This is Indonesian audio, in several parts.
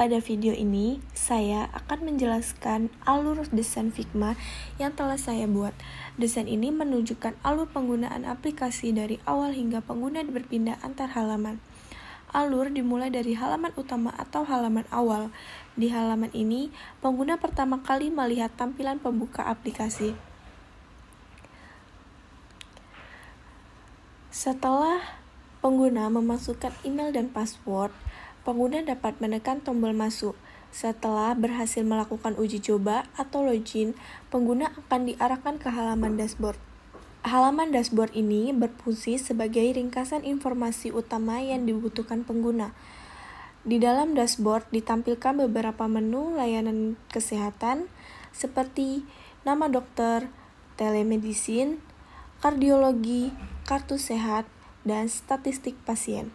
Pada video ini, saya akan menjelaskan alur desain Figma yang telah saya buat. Desain ini menunjukkan alur penggunaan aplikasi dari awal hingga pengguna berpindah antar halaman. Alur dimulai dari halaman utama atau halaman awal. Di halaman ini, pengguna pertama kali melihat tampilan pembuka aplikasi. Setelah pengguna memasukkan email dan password, pengguna dapat menekan tombol masuk. Setelah berhasil melakukan uji coba atau login, pengguna akan diarahkan ke halaman dashboard. Halaman dashboard ini berfungsi sebagai ringkasan informasi utama yang dibutuhkan pengguna. Di dalam dashboard ditampilkan beberapa menu layanan kesehatan seperti nama dokter, telemedicine, kardiologi, kartu sehat, dan statistik pasien.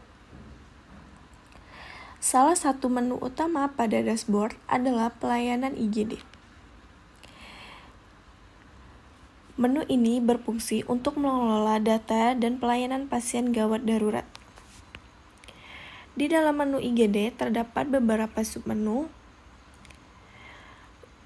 Salah satu menu utama pada dashboard adalah pelayanan IGD. Menu ini berfungsi untuk mengelola data dan pelayanan pasien gawat darurat. Di dalam menu IGD terdapat beberapa submenu,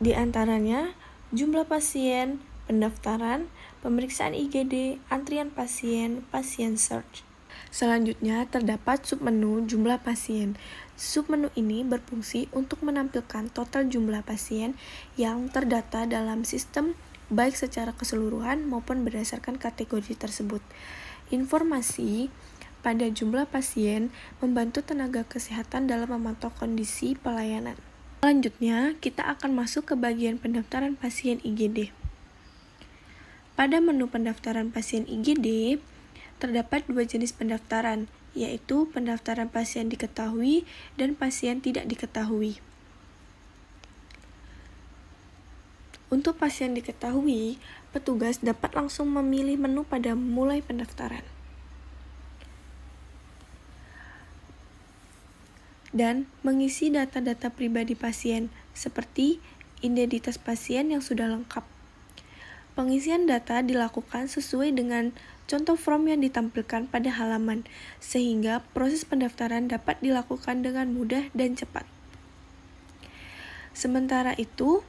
di antaranya jumlah pasien, pendaftaran, pemeriksaan IGD, antrian pasien, pasien search. Selanjutnya terdapat submenu jumlah pasien. Submenu ini berfungsi untuk menampilkan total jumlah pasien yang terdata dalam sistem baik secara keseluruhan maupun berdasarkan kategori tersebut. Informasi pada jumlah pasien membantu tenaga kesehatan dalam memantau kondisi pelayanan. Selanjutnya, kita akan masuk ke bagian pendaftaran pasien IGD. Pada menu pendaftaran pasien IGD, terdapat dua jenis pendaftaran, yaitu pendaftaran pasien diketahui dan pasien tidak diketahui. Untuk pasien diketahui, petugas dapat langsung memilih menu pada mulai pendaftaran dan mengisi data-data pribadi pasien seperti identitas pasien yang sudah lengkap. Pengisian data dilakukan sesuai dengan contoh form yang ditampilkan pada halaman, sehingga proses pendaftaran dapat dilakukan dengan mudah dan cepat. Sementara itu,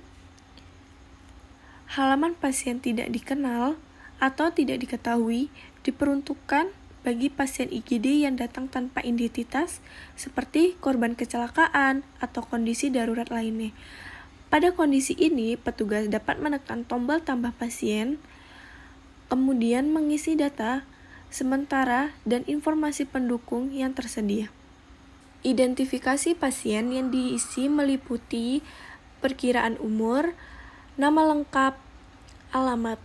halaman pasien tidak dikenal atau tidak diketahui diperuntukkan bagi pasien IGD yang datang tanpa identitas, seperti korban kecelakaan atau kondisi darurat lainnya. Pada kondisi ini, petugas dapat menekan tombol tambah pasien, kemudian mengisi data sementara dan informasi pendukung yang tersedia. Identifikasi pasien yang diisi meliputi perkiraan umur, nama lengkap, alamat.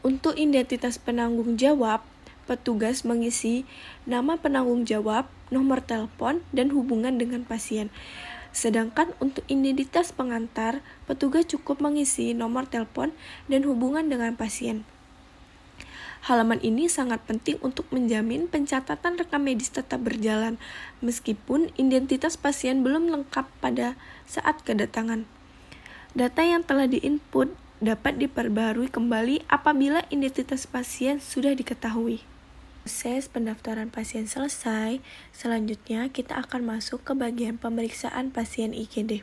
Untuk identitas penanggung jawab, petugas mengisi nama penanggung jawab, nomor telepon, dan hubungan dengan pasien. Sedangkan untuk identitas pengantar, petugas cukup mengisi nomor telepon dan hubungan dengan pasien. Halaman ini sangat penting untuk menjamin pencatatan rekam medis tetap berjalan, meskipun identitas pasien belum lengkap pada saat kedatangan. Data yang telah diinput dapat diperbarui kembali apabila identitas pasien sudah diketahui. Proses pendaftaran pasien selesai, selanjutnya kita akan masuk ke bagian pemeriksaan pasien IGD.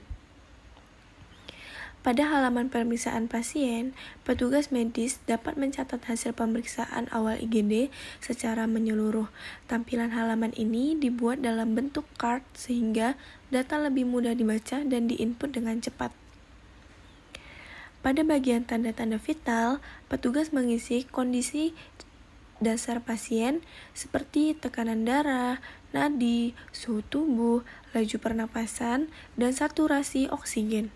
Pada halaman pemeriksaan pasien, petugas medis dapat mencatat hasil pemeriksaan awal IGD secara menyeluruh. Tampilan halaman ini dibuat dalam bentuk card sehingga data lebih mudah dibaca dan diinput dengan cepat. Pada bagian tanda-tanda vital, petugas mengisi kondisi dasar pasien seperti tekanan darah, nadi, suhu tubuh, laju pernapasan, dan saturasi oksigen.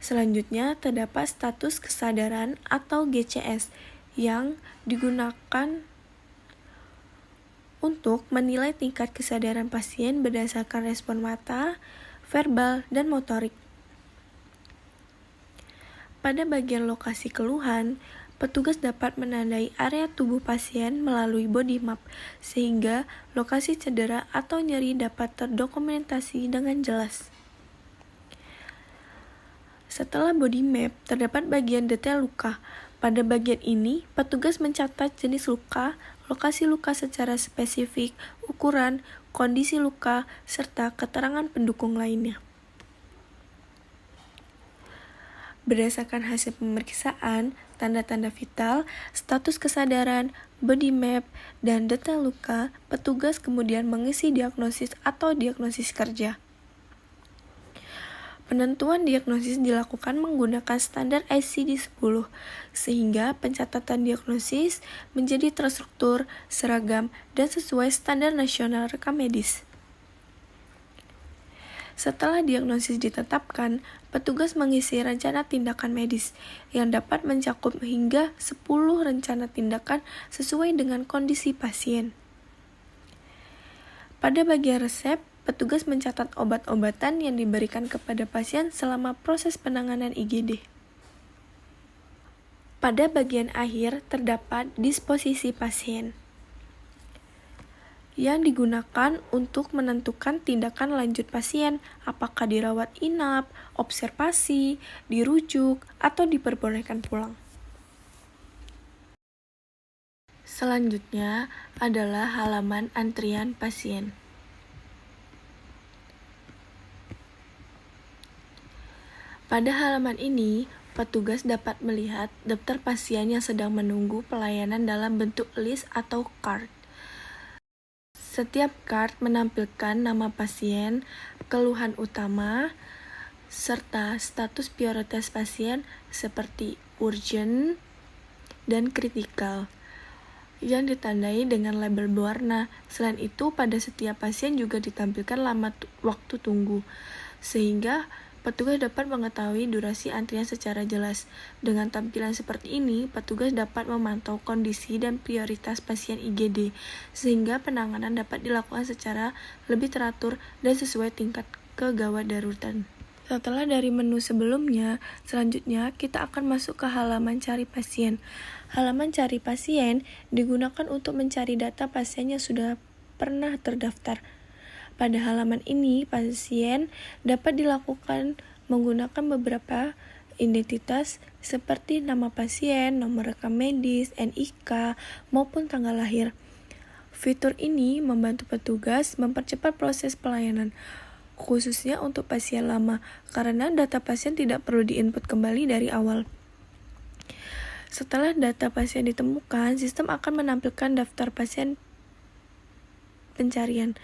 Selanjutnya, terdapat status kesadaran atau GCS yang digunakan untuk menilai tingkat kesadaran pasien berdasarkan respon mata, verbal, dan motorik. Pada bagian lokasi keluhan, petugas dapat menandai area tubuh pasien melalui body map, sehingga lokasi cedera atau nyeri dapat terdokumentasi dengan jelas. Setelah body map, terdapat bagian detail luka. Pada bagian ini, petugas mencatat jenis luka, lokasi luka secara spesifik, ukuran, kondisi luka, serta keterangan pendukung lainnya. Berdasarkan hasil pemeriksaan, tanda-tanda vital, status kesadaran, body map, dan detail luka, petugas kemudian mengisi diagnosis atau diagnosis kerja. Penentuan diagnosis dilakukan menggunakan standar ICD-10, sehingga pencatatan diagnosis menjadi terstruktur, seragam, dan sesuai standar nasional rekam medis. Setelah diagnosis ditetapkan, petugas mengisi rencana tindakan medis yang dapat mencakup hingga 10 rencana tindakan sesuai dengan kondisi pasien. Pada bagian resep, petugas mencatat obat-obatan yang diberikan kepada pasien selama proses penanganan IGD. Pada bagian akhir terdapat disposisi pasien yang digunakan untuk menentukan tindakan lanjut pasien, apakah dirawat inap, observasi, dirujuk, atau diperbolehkan pulang. Selanjutnya adalah halaman antrian pasien. Pada halaman ini, petugas dapat melihat daftar pasien yang sedang menunggu pelayanan dalam bentuk list atau card. Setiap card menampilkan nama pasien, keluhan utama, serta status prioritas pasien seperti urgent dan kritikal yang ditandai dengan label berwarna. Selain itu, pada setiap pasien juga ditampilkan lama waktu tunggu, sehingga petugas dapat mengetahui durasi antrian secara jelas. Dengan tampilan seperti ini, petugas dapat memantau kondisi dan prioritas pasien IGD, sehingga penanganan dapat dilakukan secara lebih teratur dan sesuai tingkat kegawat daruratan. Setelah dari menu sebelumnya, selanjutnya kita akan masuk ke halaman cari pasien. Halaman cari pasien digunakan untuk mencari data pasien yang sudah pernah terdaftar. Pada halaman ini, pasien dapat dilakukan menggunakan beberapa identitas seperti nama pasien, nomor rekam medis, NIK, maupun tanggal lahir. Fitur ini membantu petugas mempercepat proses pelayanan, khususnya untuk pasien lama, karena data pasien tidak perlu diinput kembali dari awal. Setelah data pasien ditemukan, sistem akan menampilkan daftar pasien pencarian.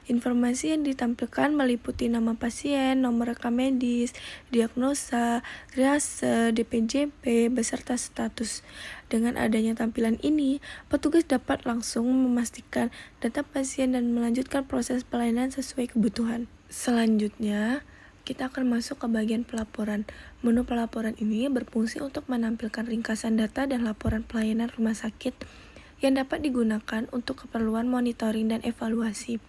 Informasi yang ditampilkan meliputi nama pasien, nomor rekam medis, diagnosa, triase, DPJP, beserta status. Dengan adanya tampilan ini, petugas dapat langsung memastikan data pasien dan melanjutkan proses pelayanan sesuai kebutuhan. Selanjutnya, kita akan masuk ke bagian pelaporan. Menu pelaporan ini berfungsi untuk menampilkan ringkasan data dan laporan pelayanan rumah sakit yang dapat digunakan untuk keperluan monitoring dan evaluasi.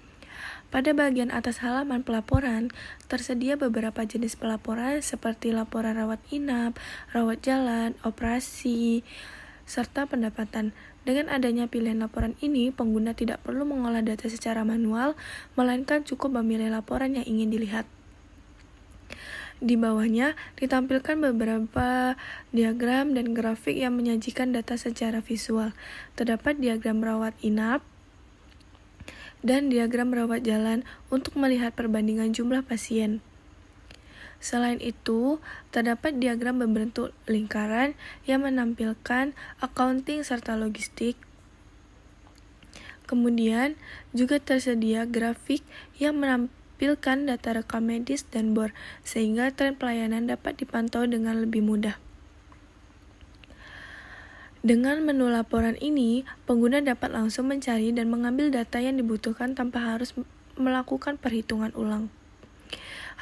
Pada bagian atas halaman pelaporan, tersedia beberapa jenis pelaporan seperti laporan rawat inap, rawat jalan, operasi, serta pendapatan. Dengan adanya pilihan laporan ini, pengguna tidak perlu mengolah data secara manual, melainkan cukup memilih laporan yang ingin dilihat. Di bawahnya ditampilkan beberapa diagram dan grafik yang menyajikan data secara visual. Terdapat diagram rawat inap dan diagram rawat jalan untuk melihat perbandingan jumlah pasien. Selain itu, terdapat diagram berbentuk lingkaran yang menampilkan accounting serta logistik. Kemudian, juga tersedia grafik yang menampilkan data rekam medis dan BOR, sehingga tren pelayanan dapat dipantau dengan lebih mudah. Dengan menu laporan ini, pengguna dapat langsung mencari dan mengambil data yang dibutuhkan tanpa harus melakukan perhitungan ulang.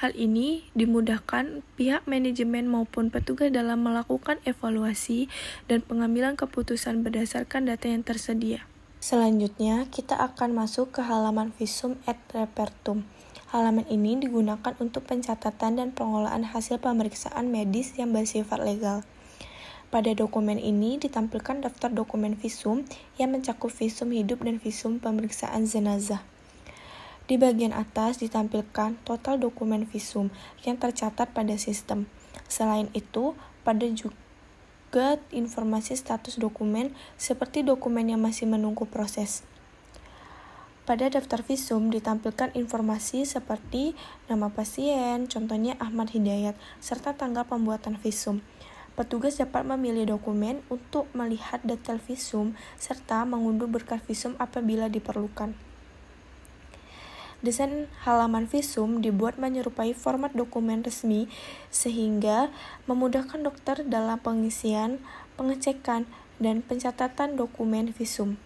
Hal ini dimudahkan pihak manajemen maupun petugas dalam melakukan evaluasi dan pengambilan keputusan berdasarkan data yang tersedia. Selanjutnya, kita akan masuk ke halaman Visum et Repertum. Halaman ini digunakan untuk pencatatan dan pengolahan hasil pemeriksaan medis yang bersifat legal. Pada dokumen ini ditampilkan daftar dokumen visum yang mencakup visum hidup dan visum pemeriksaan jenazah. Di bagian atas ditampilkan total dokumen visum yang tercatat pada sistem. Selain itu, pada juga juga informasi status dokumen seperti dokumen yang masih menunggu proses. Pada daftar visum ditampilkan informasi seperti nama pasien, contohnya Ahmad Hidayat, serta tanggal pembuatan visum. Petugas dapat memilih dokumen untuk melihat detail visum serta mengunduh berkas visum apabila diperlukan. Desain halaman visum dibuat menyerupai format dokumen resmi sehingga memudahkan dokter dalam pengisian, pengecekan, dan pencatatan dokumen visum.